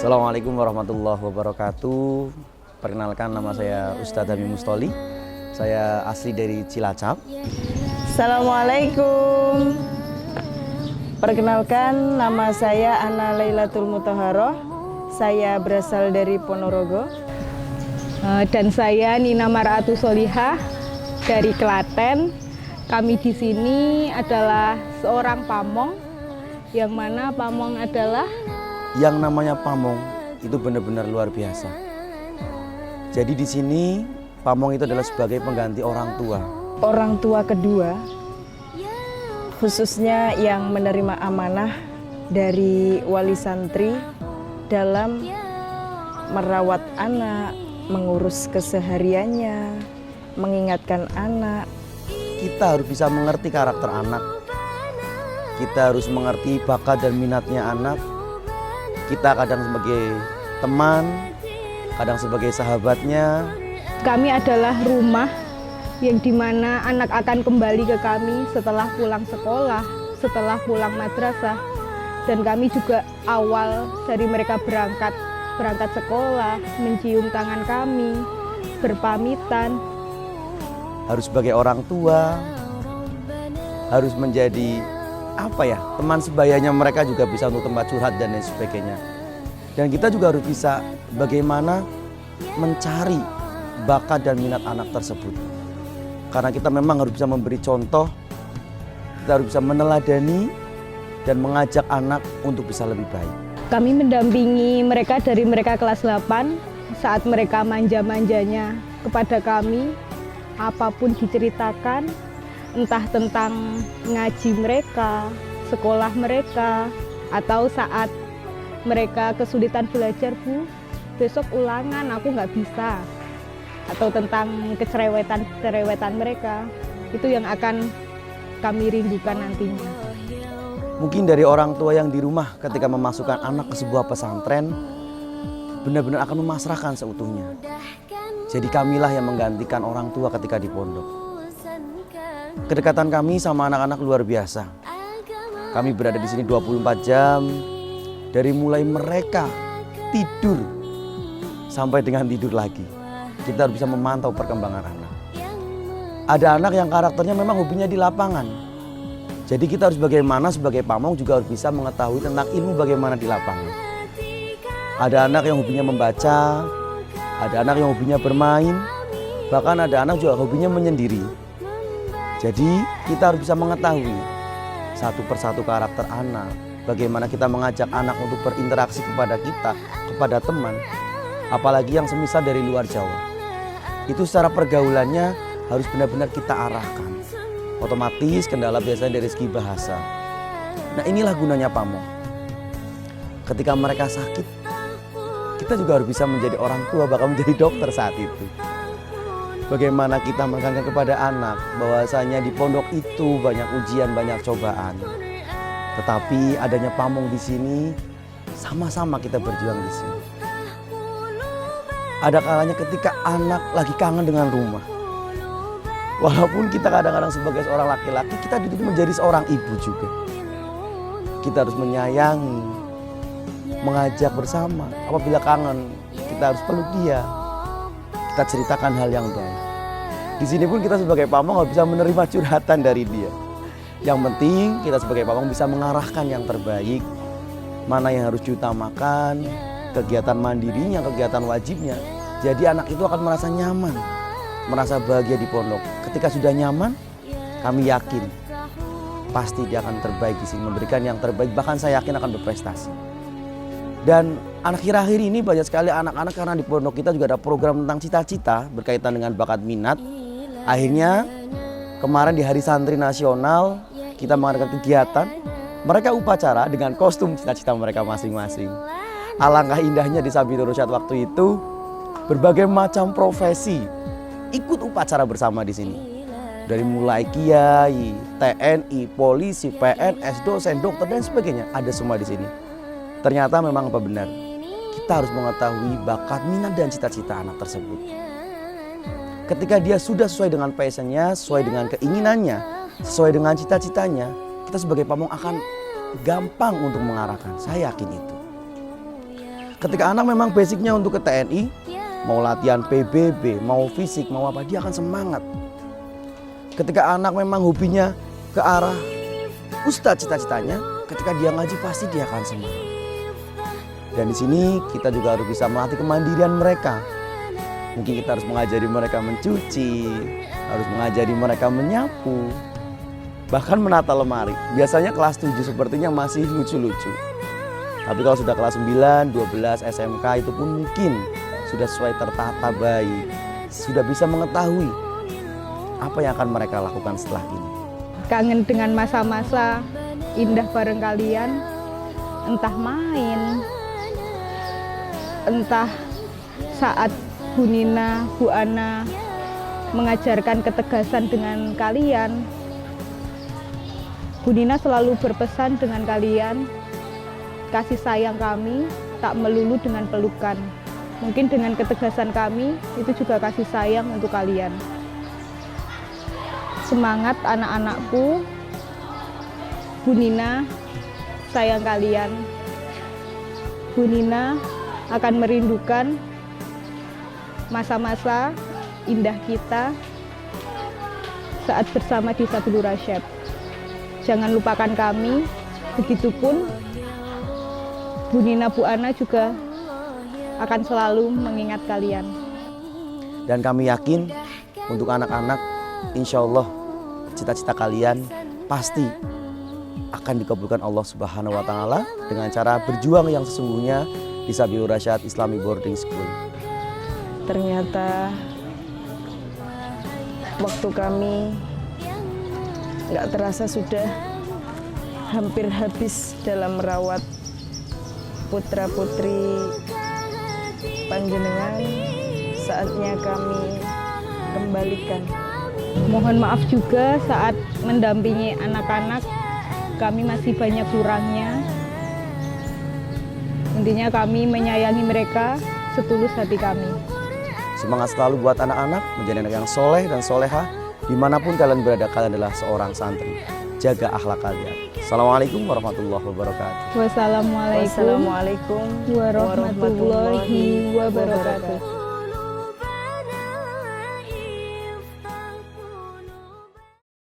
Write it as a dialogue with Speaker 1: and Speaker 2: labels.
Speaker 1: Assalamualaikum warahmatullahi wabarakatuh. Perkenalkan, nama saya Ustadz Hamim Mustoli. Saya asli dari Cilacap.
Speaker 2: Assalamualaikum. Perkenalkan, nama saya Ana Lailatul Mutahharoh. Saya berasal dari Ponorogo.
Speaker 3: Dan saya Nina Maratu Solihah dari Klaten. Kami di sini adalah seorang pamong, yang mana pamong adalah
Speaker 1: Yang namanya pamong itu benar-benar luar biasa. Jadi di sini pamong itu adalah sebagai pengganti orang tua.
Speaker 2: Orang tua kedua, khususnya yang menerima amanah dari wali santri dalam merawat anak, mengurus kesehariannya, mengingatkan anak.
Speaker 1: Kita harus bisa mengerti karakter anak. Kita harus mengerti bakat dan minatnya anak. Kita kadang sebagai teman, kadang sebagai sahabatnya.
Speaker 3: kami adalah rumah yang dimana anak akan kembali ke kami setelah pulang sekolah, setelah pulang madrasah. Dan kami juga awal dari mereka berangkat sekolah, mencium tangan kami, berpamitan.
Speaker 1: Harus sebagai orang tua, harus menjadi teman sebayanya mereka, juga bisa untuk tempat curhat dan lain sebagainya. Dan kita juga harus bisa bagaimana mencari bakat dan minat anak tersebut. Karena kita memang harus bisa memberi contoh, kita harus bisa meneladani dan mengajak anak untuk bisa lebih baik.
Speaker 3: Kami mendampingi mereka dari mereka kelas 8 saat mereka manja-manjanya kepada kami, apapun diceritakan, entah tentang ngaji mereka, sekolah mereka, atau saat mereka kesulitan belajar, Bu, besok ulangan aku nggak bisa, atau tentang kecerewetan mereka, itu yang akan kami rindukan nantinya.
Speaker 1: Mungkin dari orang tua yang di rumah ketika memasukkan anak ke sebuah pesantren, benar-benar akan memasrahkan seutuhnya. Jadi kamilah yang menggantikan orang tua ketika di pondok. Kedekatan kami sama anak-anak luar biasa. Kami berada di sini 24 jam, dari mulai mereka tidur sampai dengan tidur lagi. Kita harus bisa memantau perkembangan anak. Ada anak yang karakternya memang hobinya di lapangan. Jadi kita harus bagaimana sebagai pamong juga harus bisa mengetahui tentang ilmu bagaimana di lapangan. Ada anak yang hobinya membaca, ada anak yang hobinya bermain, bahkan ada anak juga hobinya menyendiri. Jadi kita harus bisa mengetahui satu persatu karakter anak, bagaimana kita mengajak anak untuk berinteraksi kepada kita, kepada teman, apalagi yang semisal dari luar Jawa. Itu secara pergaulannya harus benar-benar kita arahkan. Otomatis kendala biasanya dari segi bahasa. Nah, inilah gunanya pamong. Ketika mereka sakit, kita juga harus bisa menjadi orang tua, bahkan menjadi dokter saat itu. Bagaimana kita menekankan kepada anak bahwasanya di pondok itu banyak ujian, banyak cobaan. Tetapi adanya pamong di sini, sama-sama kita berjuang di sini. Ada kalanya ketika anak lagi kangen dengan rumah. Walaupun kita kadang-kadang sebagai seorang laki-laki, kita dituntut menjadi seorang ibu juga. Kita harus menyayangi, mengajak bersama. Apabila kangen, kita harus peluk dia. Kita ceritakan hal yang baik. Di sini pun kita sebagai pamong harus bisa menerima curhatan dari dia. Yang penting kita sebagai pamong bisa mengarahkan yang terbaik, mana yang harus diutamakan, kegiatan mandirinya, kegiatan wajibnya. Jadi anak itu akan merasa nyaman, merasa bahagia di pondok. Ketika sudah nyaman, kami yakin pasti dia akan terbaik di sini, memberikan yang terbaik, bahkan saya yakin akan berprestasi. Dan akhir-akhir ini banyak sekali anak-anak, karena di pondok kita juga ada program tentang cita-cita berkaitan dengan bakat minat. Akhirnya kemarin di Hari Santri Nasional kita mengadakan kegiatan, mereka upacara dengan kostum cita-cita mereka masing-masing. Alangkah indahnya di Sabitul Irsyad waktu itu, berbagai macam profesi ikut upacara bersama di sini. Dari mulai kiai, TNI, polisi, PNS, dosen, dokter dan sebagainya, ada semua di sini. Ternyata memang apa benar, kita harus mengetahui bakat, minat dan cita-cita anak tersebut. Ketika dia sudah sesuai dengan passionnya, sesuai dengan keinginannya, sesuai dengan cita-citanya, kita sebagai pamong akan gampang untuk mengarahkan. Saya yakin itu. Ketika anak memang basicnya untuk ke TNI, mau latihan PBB, mau fisik, mau apa, dia akan semangat. Ketika anak memang hobinya ke arah ustadz cita-citanya, ketika dia ngaji pasti dia akan semangat. Dan di sini kita juga harus bisa melatih kemandirian mereka. Mungkin kita harus mengajari mereka mencuci, harus mengajari mereka menyapu, bahkan menata lemari. Biasanya kelas 7 sepertinya masih lucu-lucu. Tapi kalau sudah kelas 9, 12, SMK itu pun mungkin sudah sesuai tertata baik, sudah bisa mengetahui apa yang akan mereka lakukan setelah ini.
Speaker 3: Kangen dengan masa-masa indah bareng kalian, entah main, entah saat Bu Nina, Bu Ana mengajarkan ketegasan dengan kalian. Bu Nina selalu berpesan dengan kalian, kasih sayang kami tak melulu dengan pelukan. Mungkin dengan ketegasan kami, itu juga kasih sayang untuk kalian. Semangat anak-anakku, Bu Nina, sayang kalian. Bu Nina akan merindukan masa-masa indah kita saat bersama di Sabilur Rasyad. Jangan lupakan kami, begitupun Bu Nina, Bu Ana juga akan selalu mengingat kalian.
Speaker 1: Dan kami yakin untuk anak-anak, insya Allah cita-cita kalian pasti akan dikabulkan Allah Subhanahu wa Ta'ala dengan cara berjuang yang sesungguhnya di Sabilur Rasyad Islamic Boarding School.
Speaker 2: Ternyata waktu kami nggak terasa sudah hampir habis dalam merawat putra-putri panjenengan. Saatnya kami kembalikan.
Speaker 3: Mohon maaf juga saat mendampingi anak-anak, kami masih banyak kurangnya. Intinya kami menyayangi mereka setulus hati kami.
Speaker 1: Semangat selalu buat anak-anak menjadi anak yang soleh dan soleha. Dimanapun kalian berada, kalian adalah seorang santri. Jaga akhlak kalian. Assalamualaikum warahmatullahi wabarakatuh.
Speaker 3: Wassalamualaikum
Speaker 2: Wassalamualaikum
Speaker 3: warahmatullahi wabarakatuh.